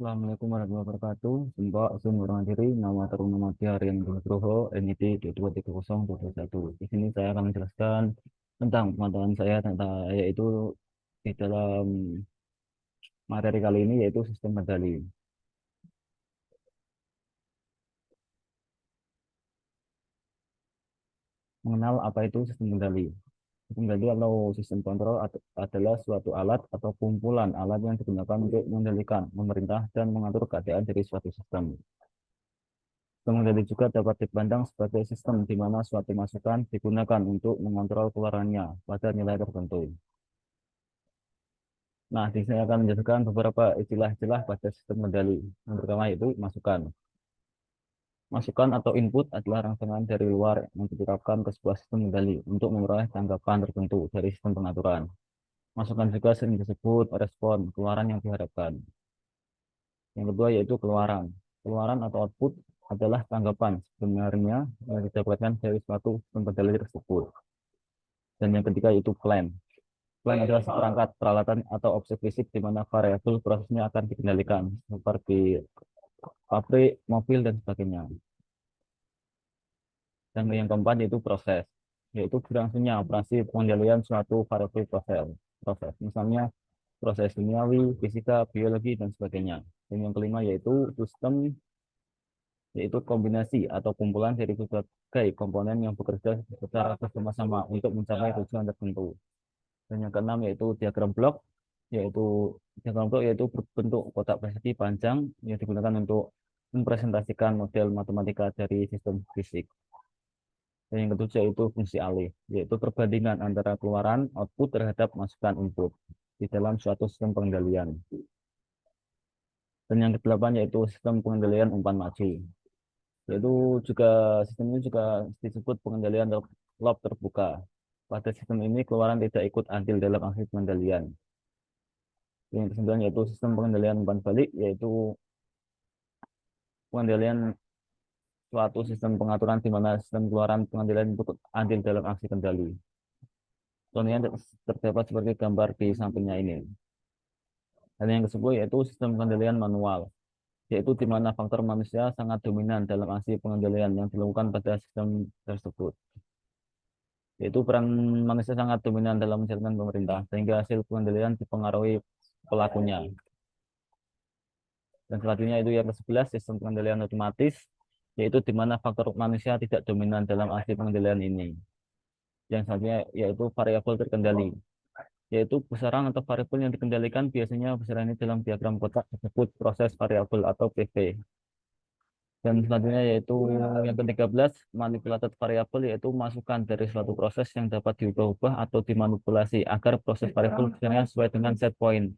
Assalamualaikum warahmatullahi wabarakatuh. Jumpa Sumber diri, nama Taruna Madya Aryan Nugroho, NID 23021. Di sini saya akan menjelaskan tentang pengetahuan saya tentang yaitu di dalam materi kali ini yaitu sistem kendali. Mengenal apa itu sistem kendali. Sistem kendali atau sistem kontrol adalah suatu alat atau kumpulan alat yang digunakan untuk mengendalikan, memerintah, dan mengatur keadaan dari suatu sistem. Pengendali juga dapat dipandang sebagai sistem di mana suatu masukan digunakan untuk mengontrol keluarannya pada nilai tertentu. Nah, di sini akan menjelaskan beberapa istilah-istilah pada sistem kendali. Yang pertama yaitu masukan. Masukan atau input adalah rangsangan dari luar yang diterapkan ke sebuah sistem kendali untuk memperoleh tanggapan tertentu dari sistem pengaturan. Masukan juga sering disebut respon, keluaran yang diharapkan. Yang kedua yaitu keluaran. Keluaran atau output adalah tanggapan sebenarnya yang didapatkan dari suatu sistem kendali tersebut. Dan yang ketiga yaitu plan. Plan adalah seperangkat peralatan atau objek fisik di mana variabel prosesnya akan dikendalikan, seperti pabrik, mobil, dan sebagainya. Dan yang keempat yaitu proses, yaitu berlangsungnya operasi pengendalian suatu variabel proses. Misalnya proses kimiawi, fisika, biologi, dan sebagainya. Dan yang kelima yaitu sistem, yaitu kombinasi atau kumpulan dari berbagai komponen yang bekerja secara bersama-sama untuk mencapai tujuan tertentu. Dan yang keenam yaitu diagram blok, yaitu diagram blok yaitu berbentuk kotak persegi panjang yang digunakan untuk mempresentasikan model matematika dari sistem fisik. Dan yang ketujuh yaitu fungsi alih, yaitu perbandingan antara keluaran output terhadap masukan input di dalam suatu sistem pengendalian. Dan yang kedelapan yaitu sistem pengendalian umpan maju, yaitu juga sistem ini juga disebut pengendalian lob terbuka. Pada sistem ini keluaran tidak ikut andil dalam aksi pengendalian. Yang kesembilan yaitu sistem pengendalian umpan balik, yaitu pengendalian suatu sistem pengaturan di mana sistem keluaran pengendalian itu andil dalam aksi kendali. Contohnya terdapat seperti gambar di sampingnya ini. Dan yang ke-10 yaitu sistem pengendalian manual, yaitu di mana faktor manusia sangat dominan dalam aksi pengendalian yang dilakukan pada sistem tersebut. Yaitu peran manusia sangat dominan dalam menjalankan pemerintah, sehingga hasil pengendalian dipengaruhi pelakunya. Dan selanjutnya itu yang ke-11 sistem pengendalian otomatis, yaitu di mana faktor manusia tidak dominan dalam aksi pengendalian ini. Yang selanjutnya yaitu variabel terkendali, yaitu besaran atau variabel yang dikendalikan biasanya besaran ini dalam diagram kotak disebut proses variabel atau PV. Dan selanjutnya yaitu yang ke-13 manipulated variabel, yaitu masukan dari suatu proses yang dapat diubah-ubah atau dimanipulasi agar proses variabel besarannya sesuai dengan set point.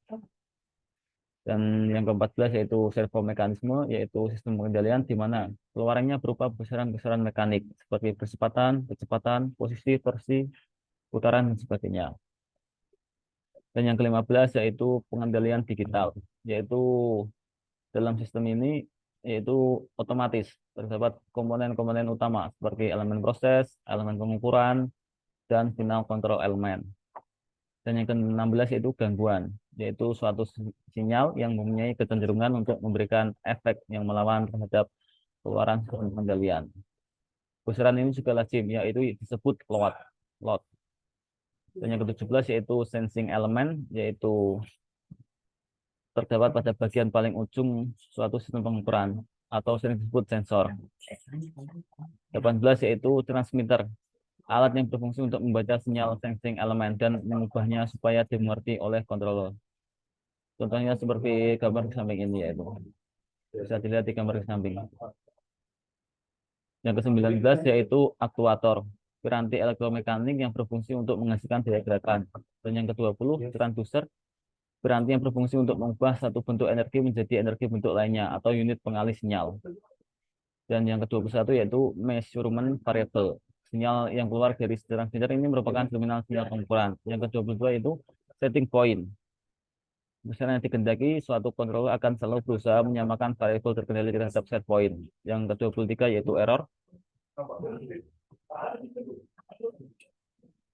Dan yang ke-14 yaitu servo mekanisme, yaitu sistem pengendalian di mana keluarannya berupa besaran-besaran mekanik seperti kecepatan, posisi, torsi, putaran, dan sebagainya. Dan yang ke-15 yaitu pengendalian digital, yaitu dalam sistem ini yaitu otomatis terdapat komponen-komponen utama seperti elemen proses, elemen pengukuran, dan final control element. Dan yang ke-16 yaitu gangguan, yaitu suatu sinyal yang mempunyai kecenderungan untuk memberikan efek yang melawan terhadap keluaran sistem pengendalian. Besaran ini juga lazim, yaitu disebut load. Load. Dan yang ke-17 yaitu sensing element, yaitu terdapat pada bagian paling ujung suatu sistem pengukuran atau sering disebut sensor. 18 yaitu transmitter, alat yang berfungsi untuk membaca sinyal sensing elemen dan mengubahnya supaya dimengerti oleh controller. Contohnya seperti gambar di samping ini yaitu. Bisa dilihat di gambar di samping. Yang ke-19 yaitu aktuator, piranti elektromekanik yang berfungsi untuk menghasilkan daya gerakan. Dan yang ke-20 transducer, piranti yang berfungsi untuk mengubah satu bentuk energi menjadi energi bentuk lainnya atau unit pengalih sinyal. Dan yang ke-21 yaitu measurement variable. Sinyal yang keluar dari transmitter ini merupakan terminal sinyal pengukuran. Yang ke-22 itu setting point. Misalnya dikendaki, suatu controller akan selalu berusaha menyamakan variabel terkendali terhadap set point. Yang ke-23 yaitu error.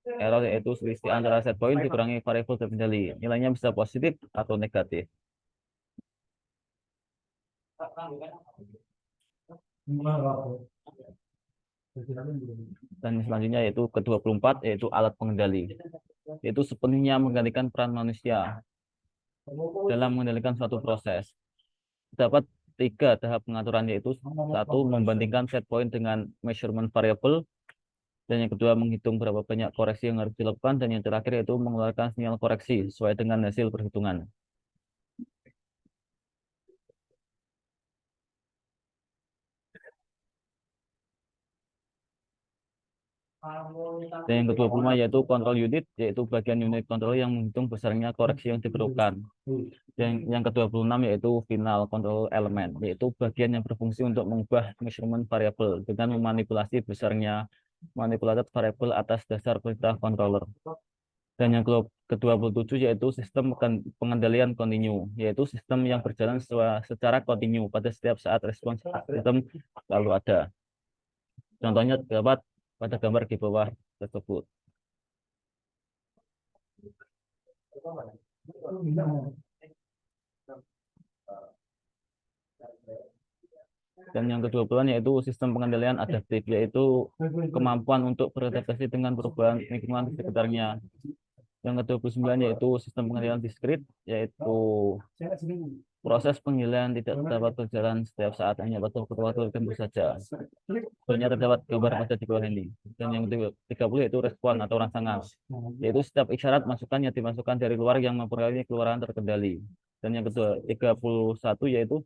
Error yaitu selisih antara set point dikurangi variabel terkendali. Nilainya bisa positif atau negatif. Dan selanjutnya yaitu ke-24 yaitu alat pengendali. Yaitu sepenuhnya menggantikan peran manusia dalam mengendalikan suatu proses. Terdapat tiga tahap pengaturan yaitu satu membandingkan set point dengan measurement variable, dan yang kedua menghitung berapa banyak koreksi yang harus dilakukan, dan yang terakhir yaitu mengeluarkan sinyal koreksi sesuai dengan hasil perhitungan. Dan yang ke-25 yaitu kontrol unit, yaitu bagian unit kontrol yang menghitung besarnya koreksi yang diperlukan. Dan yang ke-26 yaitu final control element, yaitu bagian yang berfungsi untuk mengubah measurement variable dengan memanipulasi besarnya manipulated variable atas dasar perintah controller. Dan yang ke-27 yaitu sistem pengendalian kontinu, yaitu sistem yang berjalan secara kontinu pada setiap saat respons sistem selalu ada. Contohnya terdapat pada gambar di bawah tersebut. Dan yang kedua yaitu sistem pengendalian adaptif, yaitu kemampuan untuk beradaptasi dengan perubahan lingkungan di sekitarnya. Yang ke-29 yaitu sistem pengendalian diskrit, yaitu proses pengendalian tidak dapat berjalan setiap saat, hanya pada waktu tertentu saja. Sebenarnya terdapat gambar pada di bawah ini. Dan yang ke-30 yaitu respon atau rangsangan, yaitu setiap isyarat masukan yang dimasukkan dari luar yang mempengaruhi keluaran terkendali. Dan yang ke-31 yaitu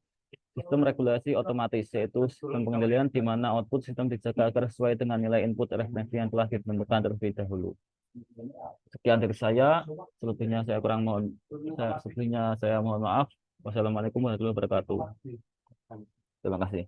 sistem regulasi otomatis, yaitu sistem pengendalian di mana output sistem dijaga agar sesuai dengan nilai input referensi yang telah ditentukan terlebih dahulu. Sekian dari saya, selebihnya saya mohon maaf. Wassalamualaikum warahmatullahi wabarakatuh. Terima kasih.